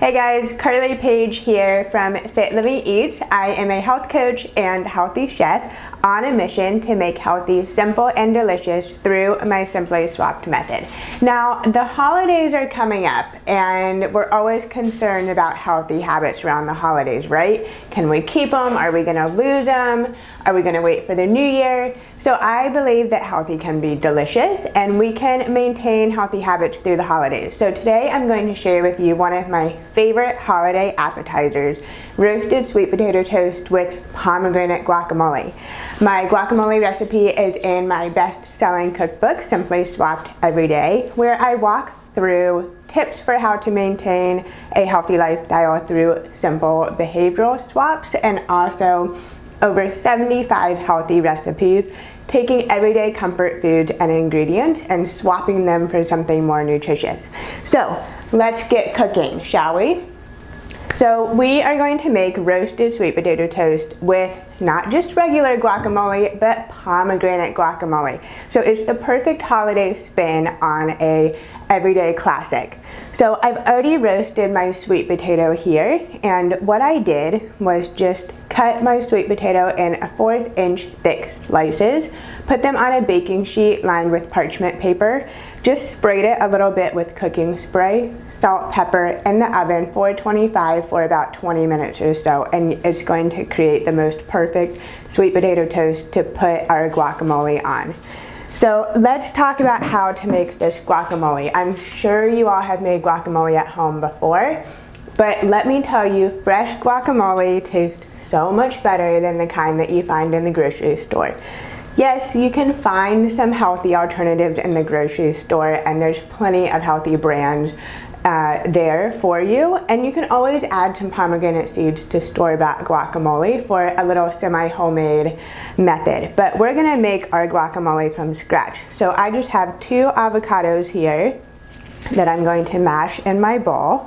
Hey guys, Paige here from FitLiving Eats. I am a health coach and healthy chef on a mission to make healthy simple and delicious through my Simply Swapped method. Now, the holidays are coming up and we're always concerned about healthy habits around the holidays, right? Can we keep them? Are we gonna lose them? Are we gonna wait for the new year? So I believe that healthy can be delicious and we can maintain healthy habits through the holidays. So today I'm going to share with you one of my favorite holiday appetizers, roasted sweet potato toast with pomegranate guacamole. My guacamole recipe is in my best-selling cookbook, Simply Swapped Every Day, where I walk through tips for how to maintain a healthy lifestyle through simple behavioral swaps and also over 75 healthy recipes, taking everyday comfort foods and ingredients and swapping them for something more nutritious. So let's get cooking, shall we? So we are going to make roasted sweet potato toast with not just regular guacamole, but pomegranate guacamole. So it's the perfect holiday spin on a everyday classic. So I've already roasted my sweet potato here, and what I did was just cut my sweet potato in 1/4 inch thick slices, put them on a baking sheet lined with parchment paper, just sprayed it a little bit with cooking spray, salt, pepper, in the oven 425 for about 20 minutes or so, and it's going to create the most perfect sweet potato toast to put our guacamole on. So let's talk about how to make this guacamole. I'm sure you all have made guacamole at home before, but let me tell you, fresh guacamole tastes so much better than the kind that you find in the grocery store. Yes, you can find some healthy alternatives in the grocery store, and there's plenty of healthy brands there for you, and you can always add some pomegranate seeds to store-bought guacamole for a little semi-homemade method. But we're gonna make our guacamole from scratch. So I just have 2 avocados here that I'm going to mash in my bowl.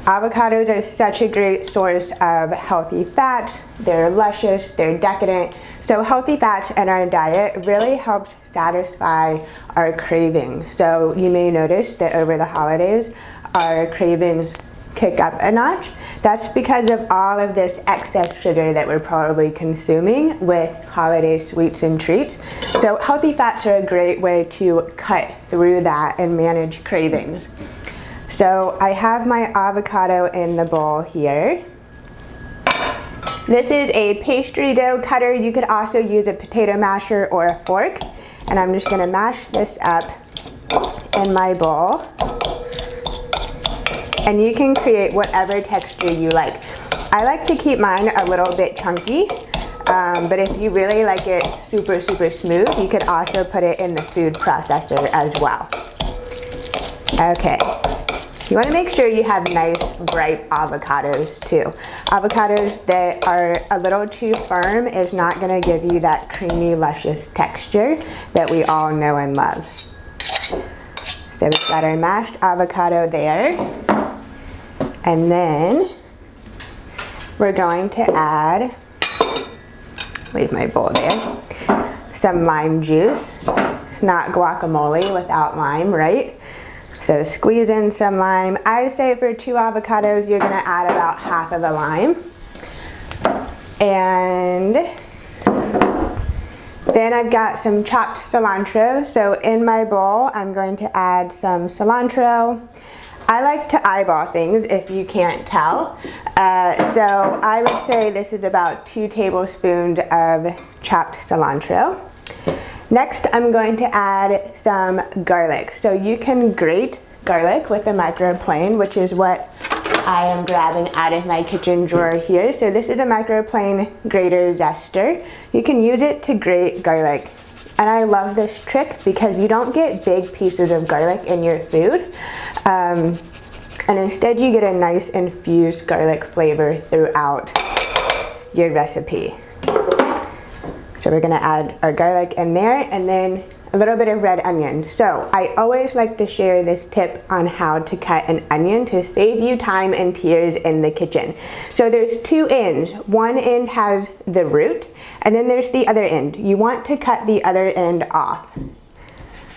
Avocados are such a great source of healthy fats. They're luscious, they're decadent. So healthy fats in our diet really helps satisfy our cravings. So you may notice that over the holidays, our cravings kick up a notch. That's because of all of this excess sugar that we're probably consuming with holiday sweets and treats. So healthy fats are a great way to cut through that and manage cravings. So I have my avocado in the bowl here. This is a pastry dough cutter. You could also use a potato masher or a fork. And I'm just gonna mash this up in my bowl. And you can create whatever texture you like. I like to keep mine a little bit chunky, but if you really like it super, super smooth, you could also put it in the food processor as well. Okay. You want to make sure you have nice, ripe avocados too. Avocados that are a little too firm is not going to give you that creamy, luscious texture that we all know and love. So we've got our mashed avocado there. And then we're going to add, leave my bowl there, some lime juice. It's not guacamole without lime, right? So squeeze in some lime. I say for 2 avocados, you're gonna add about half of a lime. And then I've got some chopped cilantro. So in my bowl, I'm going to add some cilantro. I like to eyeball things if you can't tell. So I would say this is about 2 tablespoons of chopped cilantro. Next, I'm going to add some garlic. So you can grate garlic with a microplane, which is what I am grabbing out of my kitchen drawer here. So this is a microplane grater zester. You can use it to grate garlic. And I love this trick because you don't get big pieces of garlic in your food. And instead you get a nice infused garlic flavor throughout your recipe. So we're gonna add our garlic in there and then a little bit of red onion. So I always like to share this tip on how to cut an onion to save you time and tears in the kitchen. So there's 2 ends. One end has the root and then there's the other end. You want to cut the other end off.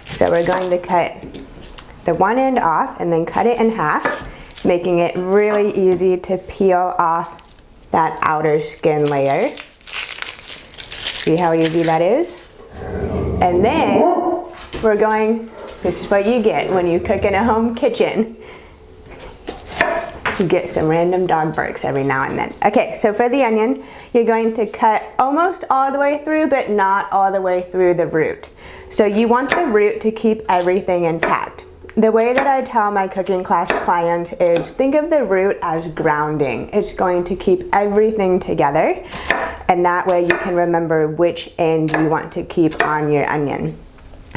So we're going to cut the one end off and then cut it in half. making it really easy to peel off that outer skin layer. See how easy that is? And then we're going, this is what you get when you cook in a home kitchen. You get some random dog barks every now and then. Okay, so for the onion, you're going to cut almost all the way through, but not all the way through the root. So you want the root to keep everything intact. The way that I tell my cooking class clients is think of the root as grounding. It's going to keep everything together, and that way you can remember which end you want to keep on your onion.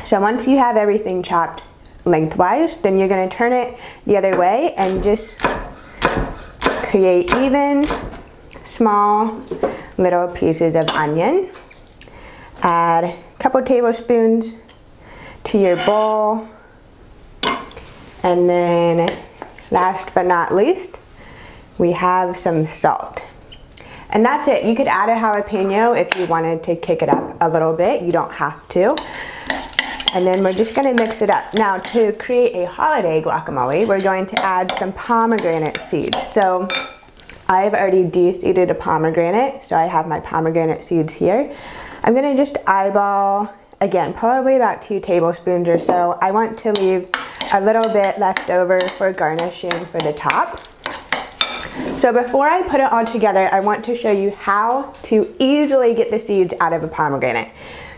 So once you have everything chopped lengthwise, then you're going to turn it the other way and just create even, small, little pieces of onion. Add a couple tablespoons to your bowl. And then, last but not least, we have some salt. And that's it. You could add a jalapeno if you wanted to kick it up a little bit. You don't have to. And then we're just gonna mix it up. Now, to create a holiday guacamole, we're going to add some pomegranate seeds. So I've already de-seeded a pomegranate, so I have my pomegranate seeds here. I'm gonna just eyeball, again, probably about 2 tablespoons or so. I want to leave a little bit left over for garnishing for the top. So before I put it all together, I want to show you how to easily get the seeds out of a pomegranate.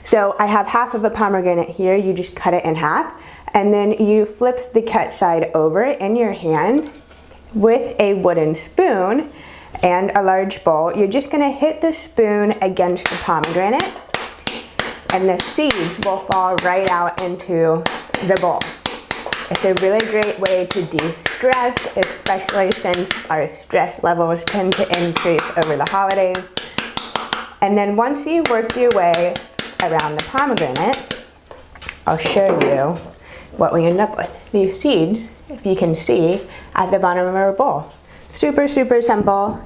So I have half of a pomegranate here. You just cut it in half, and then you flip the cut side over in your hand with a wooden spoon and a large bowl. You're just gonna hit the spoon against the pomegranate, and the seeds will fall right out into the bowl. It's a really great way to de-stress, especially since our stress levels tend to increase over the holidays. And then once you've worked your way around the pomegranate, I'll show you what we end up with. These seeds, if you can see, at the bottom of our bowl. Super, super simple,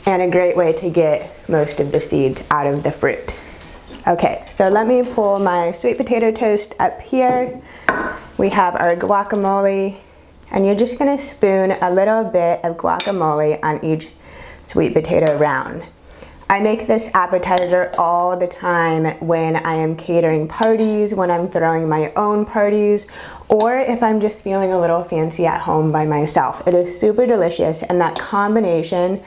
and a great way to get most of the seeds out of the fruit. Okay, so let me pull my sweet potato toast up here. We have our guacamole, and you're just gonna spoon a little bit of guacamole on each sweet potato round. I make this appetizer all the time when I am catering parties, when I'm throwing my own parties, or if I'm just feeling a little fancy at home by myself. It is super delicious, and that combination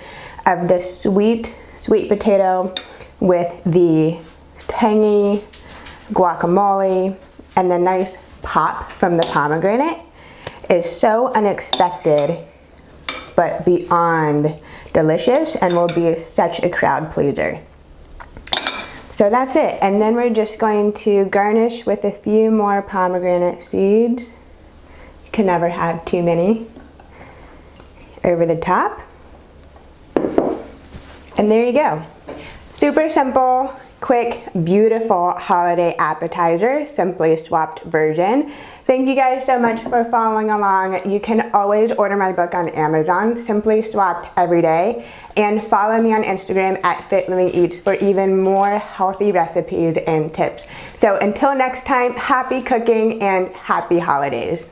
of the sweet potato with the tangy guacamole and the nice pop from the pomegranate is so unexpected but beyond delicious, and will be such a crowd pleaser. So that's it, and then we're just going to garnish with a few more pomegranate seeds. You can never have too many over the top. And there you go. Super simple, quick, beautiful holiday appetizer, simply swapped version. Thank you guys so much for following along. You can always order my book on Amazon, Simply Swapped Every Day, and follow me on Instagram at FitLiving Eats for even more healthy recipes and tips. So until next time, happy cooking and happy holidays.